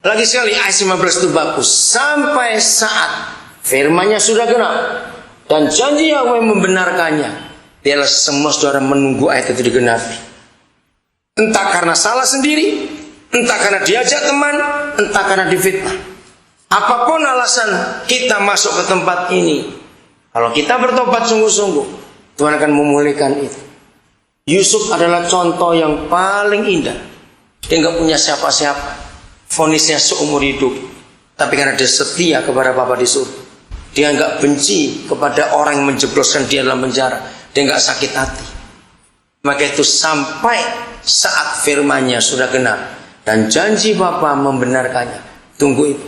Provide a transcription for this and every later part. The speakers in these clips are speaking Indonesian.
Lagi sekali ayat 15 itu bagus. Sampai saat firman-Nya sudah genap dan janji Yahweh membenarkannya. Biarlah semua saudara menunggu ayat itu digenapi. Entah karena salah sendiri, entah karena diajak teman, entah karena difitnah. Apapun alasan kita masuk ke tempat ini, kalau kita bertobat sungguh-sungguh, Tuhan akan memulihkan itu. Yusuf adalah contoh yang paling indah. Dia nggak punya siapa-siapa, vonisnya seumur hidup, tapi karena dia setia kepada Bapa di surga, dia nggak benci kepada orang yang menjebloskan dia dalam penjara, dia nggak sakit hati. Maka itu sampai saat firman-Nya sudah genap dan janji Bapa membenarkannya, tunggu itu.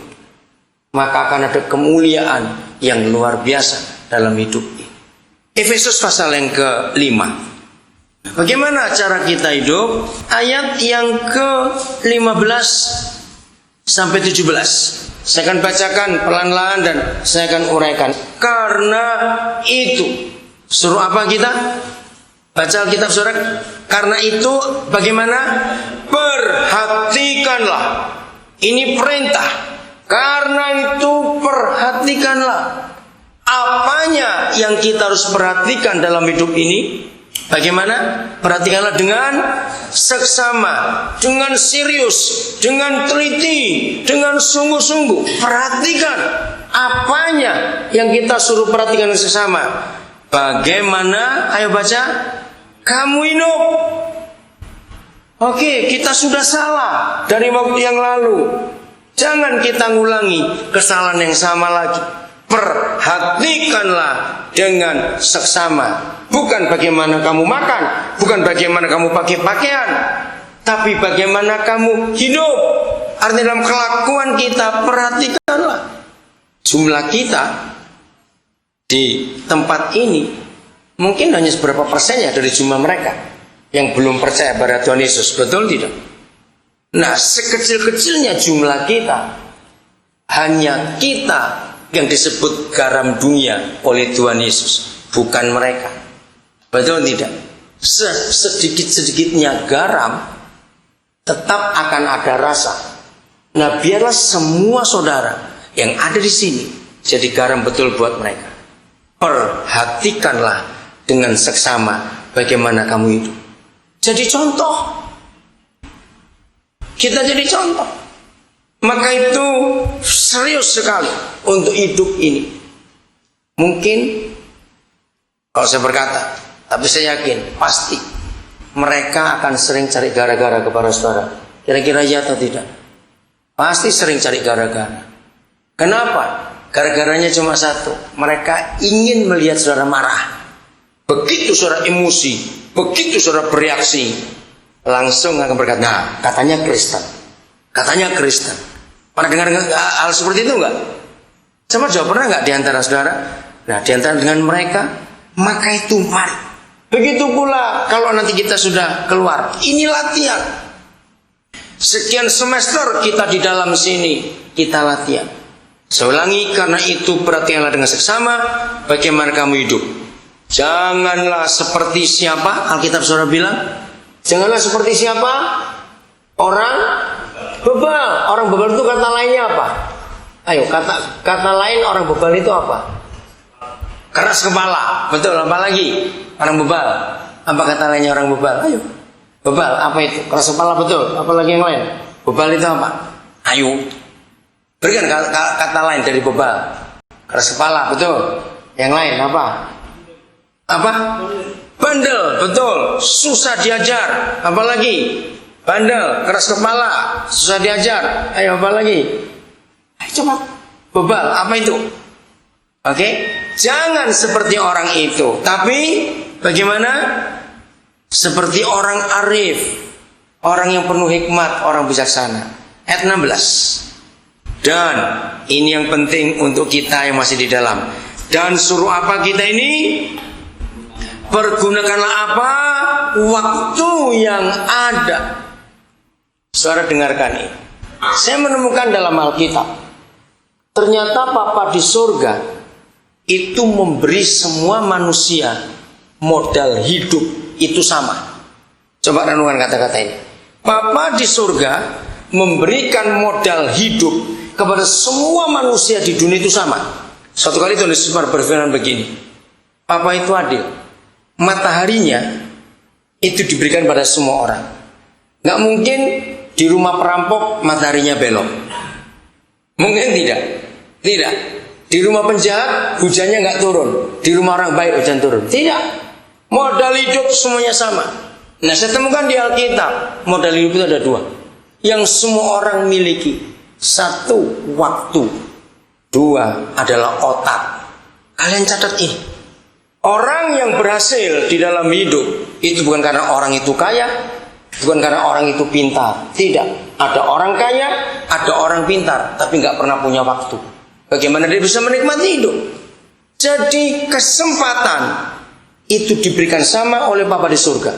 Maka akan ada kemuliaan yang luar biasa dalam hidup ini. Efesus pasal yang ke-5. Bagaimana cara kita hidup? Ayat yang ke-15 sampai 17. Saya akan bacakan pelan-pelan dan saya akan uraikan. Karena itu, suruh apa kita? Baca Alkitab saudara. Karena itu bagaimana? Perhatikanlah. Ini perintah. Karena itu perhatikanlah. Apanya yang kita harus perhatikan dalam hidup ini? Bagaimana? Perhatikanlah dengan seksama, dengan serius, dengan teliti, dengan sungguh-sungguh. Perhatikan apanya yang kita suruh perhatikan dengan seksama. Bagaimana? Ayo baca. Kamu hidup. Oke, kita sudah salah dari waktu yang lalu. Jangan kita ngulangi kesalahan yang sama lagi. Perhatikanlah dengan seksama. Bukan bagaimana kamu makan, bukan bagaimana kamu pakai pakaian, tapi bagaimana kamu hidup. Artinya dalam kelakuan kita, perhatikanlah. Jumlah kita di tempat ini mungkin hanya seberapa persennya dari jumlah mereka yang belum percaya pada Tuhan Yesus. Betul tidak? Nah, sekecil-kecilnya jumlah kita, hanya kita yang disebut garam dunia oleh Tuhan Yesus, bukan mereka. Betul tidak? Sedikit-sedikitnya garam tetap akan ada rasa. Nah, biarlah semua saudara yang ada di sini jadi garam betul buat mereka. Perhatikanlah dengan seksama bagaimana kamu hidup. Jadi contoh. Kita jadi contoh. Maka itu serius sekali untuk hidup ini. Mungkin kalau saya berkata, tapi saya yakin pasti mereka akan sering cari gara-gara kepada saudara. Kira-kira ya atau tidak? Pasti sering cari gara-gara. Kenapa? Gara-garanya cuma satu. Mereka ingin melihat saudara marah. Begitu saudara emosi, begitu saudara bereaksi, langsung akan berkata, nah katanya Kristen. Katanya Kristen. Pernah dengar hal seperti itu enggak? Sama jawab, pernah enggak diantara saudara? Nah, diantara dengan mereka, maka itu mari. Begitu pula kalau nanti kita sudah keluar. Ini latihan. Sekian semester kita di dalam sini, kita latihan. Saya ulangi, karena itu perhatikanlah dengan seksama bagaimana kamu hidup. Janganlah seperti siapa? Alkitab saudara bilang, janganlah seperti siapa? Orang bebal. Orang bebal itu kata lainnya apa? Ayo, kata lain orang bebal itu apa? Keras kepala. Betul, apa lagi? Orang bebal. Apa kata lainnya orang bebal? Ayo. Bebal, apa itu? Keras kepala, betul. Apa lagi yang lain? Bebal itu apa? Ayo. Berikan kata lain dari bebal. Keras kepala, betul. Yang lain apa? Apa? Bandel, betul. Susah diajar. Apa lagi? Bandel, keras kepala, susah diajar. Ayo, apa lagi? Ayo coba. Bebal, apa itu? Oke? Jangan seperti orang itu. Tapi bagaimana? Seperti orang arif, orang yang penuh hikmat, orang bijaksana. Ayat 16. Dan ini yang penting untuk kita yang masih di dalam. Dan suruh apa kita ini? Pergunakanlah apa? Waktu yang ada. Saudara dengarkan ini. Saya menemukan dalam Alkitab, ternyata Bapa di surga itu memberi semua manusia modal hidup itu sama. Coba renungkan kata-kata ini. Bapa di surga memberikan modal hidup kepada semua manusia di dunia itu sama. Suatu kali Tuhan Yesus berfirman begini, apa itu adil? Mataharinya itu diberikan pada semua orang. Nggak mungkin di rumah perampok mataharinya belok. Mungkin tidak. Tidak. Di rumah penjahat hujannya nggak turun. Di rumah orang baik hujan turun. Tidak. Modal hidup semuanya sama. Nah, saya temukan di Alkitab modal hidup itu ada dua yang semua orang miliki. Satu, waktu. Dua adalah otak. Kalian catat ini. Orang yang berhasil di dalam hidup itu bukan karena orang itu kaya, bukan karena orang itu pintar. Tidak. Ada orang kaya, ada orang pintar, tapi nggak pernah punya waktu. Bagaimana dia bisa menikmati hidup? Jadi kesempatan itu diberikan sama oleh Bapa di surga.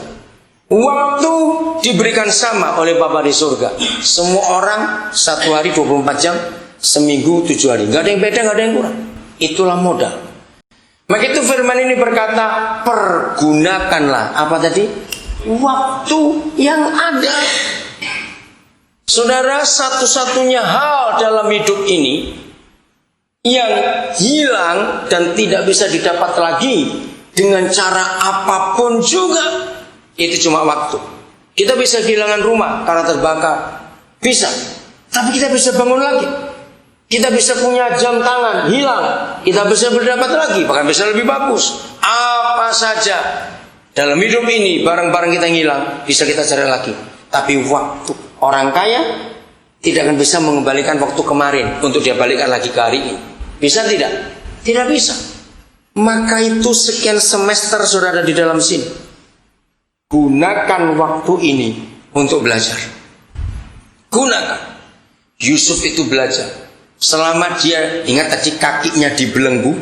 Waktu diberikan sama oleh Bapa di surga. Semua orang satu hari 24 jam, seminggu 7 hari. Nggak ada yang beda, nggak ada yang kurang. Itulah modal. Maka itu firman ini berkata, pergunakanlah apa tadi? Waktu yang ada. Saudara, satu-satunya hal dalam hidup ini yang hilang dan tidak bisa didapat lagi dengan cara apapun juga, itu cuma waktu. Kita bisa kehilangan rumah karena terbakar, bisa. Tapi kita bisa bangun lagi. Kita bisa punya jam tangan hilang, kita bisa berdapat lagi, bahkan bisa lebih bagus. Apa saja dalam hidup ini, barang-barang kita yang hilang bisa kita cari lagi. Tapi waktu, orang kaya tidak akan bisa mengembalikan waktu kemarin untuk dia balikan lagi ke hari ini. Bisa tidak? Tidak bisa. Maka itu sekian semester sudah ada di dalam sini. Gunakan waktu ini untuk belajar. Gunakan. Yusuf itu belajar. Selama dia, ingat tadi kakinya dibelenggu,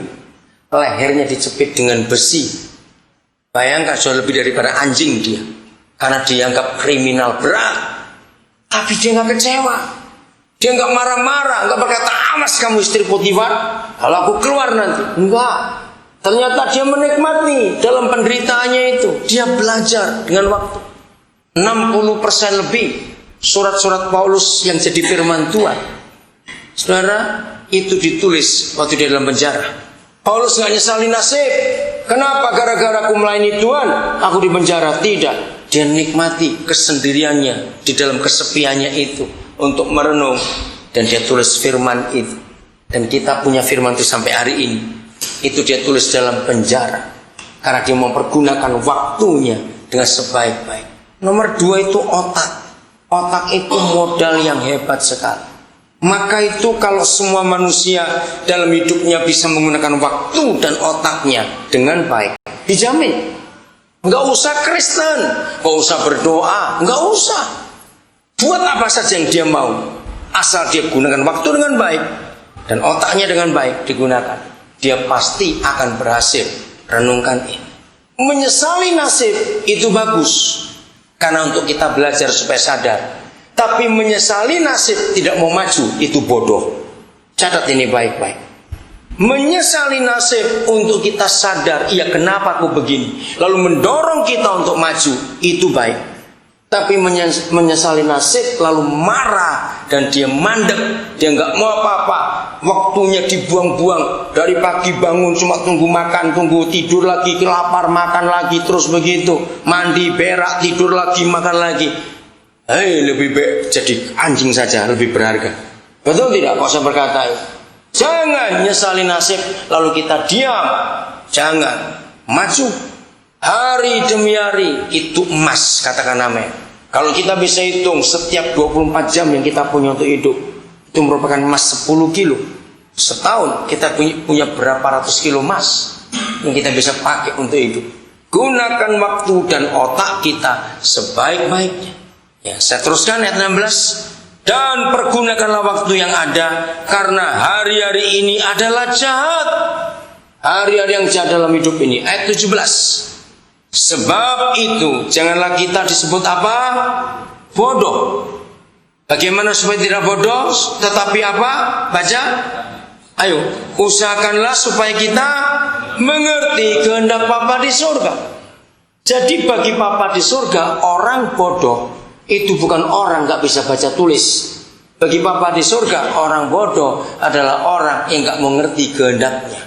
lehernya dicepit dengan besi. Bayangkan jauh lebih daripada anjing dia. Karena dianggap kriminal berat. Tapi dia gak kecewa. Dia gak marah-marah, gak berkata, awas kamu istri Potifar, kalau aku keluar nanti. Enggak. Ternyata dia menikmati dalam penderitaannya itu. Dia belajar dengan waktu. 60% lebih surat-surat Paulus yang jadi firman Tuhan, saudara, itu ditulis waktu dia dalam penjara. Paulus gak nyesali nasib. Kenapa? Gara-gara aku melayani Tuhan aku di penjara. Tidak. Dia nikmati kesendiriannya di dalam kesepiannya itu untuk merenung. Dan dia tulis firman itu. Dan kita punya firman itu sampai hari ini. Itu dia tulis dalam penjara. Karena dia mempergunakan waktunya dengan sebaik-baik. Nomor 2 itu otak. Otak itu modal yang hebat sekali. Maka itu kalau semua manusia dalam hidupnya bisa menggunakan waktu dan otaknya dengan baik, dijamin. Nggak usah Kristen, nggak usah berdoa, nggak usah. Buat apa saja yang dia mau, asal dia gunakan waktu dengan baik dan otaknya dengan baik digunakan, dia pasti akan berhasil. Renungkan ini. Menyesali nasib itu bagus, karena untuk kita belajar supaya sadar. Tapi menyesali nasib tidak mau maju itu bodoh. Catat ini baik-baik. Menyesali nasib untuk kita sadar, iya kenapa aku begini, lalu mendorong kita untuk maju, itu baik. Tapi menyesali nasib lalu marah dan dia mandek, dia nggak mau apa-apa, waktunya dibuang-buang, dari pagi bangun cuma tunggu makan, tunggu tidur lagi, lapar makan lagi, terus begitu, mandi berak tidur lagi makan lagi. Lebih baik jadi anjing saja, lebih berharga. Betul tidak? Kok saya berkata itu? Jangan nyesali nasib lalu kita diam. Jangan. Maju. Hari demi hari itu emas, katakan amin. Kalau kita bisa hitung setiap 24 jam yang kita punya untuk hidup, itu merupakan emas 10 kilo. Setahun kita punya berapa ratus kilo emas yang kita bisa pakai untuk hidup. Gunakan waktu dan otak kita sebaik-baiknya. Ya, saya teruskan ayat 16. Dan pergunakanlah waktu yang ada, karena hari-hari ini adalah jahat. Hari-hari yang jahat dalam hidup ini. Ayat 17. Sebab itu janganlah kita disebut apa? Bodoh. Bagaimana supaya tidak bodoh? Tetapi apa? Baca. Ayo, usahakanlah supaya kita mengerti kehendak Bapa di surga. Jadi bagi Bapa di surga, orang bodoh itu bukan orang nggak bisa baca tulis. Bagi Papa di surga, orang bodoh adalah orang yang nggak mengerti kehendaknya.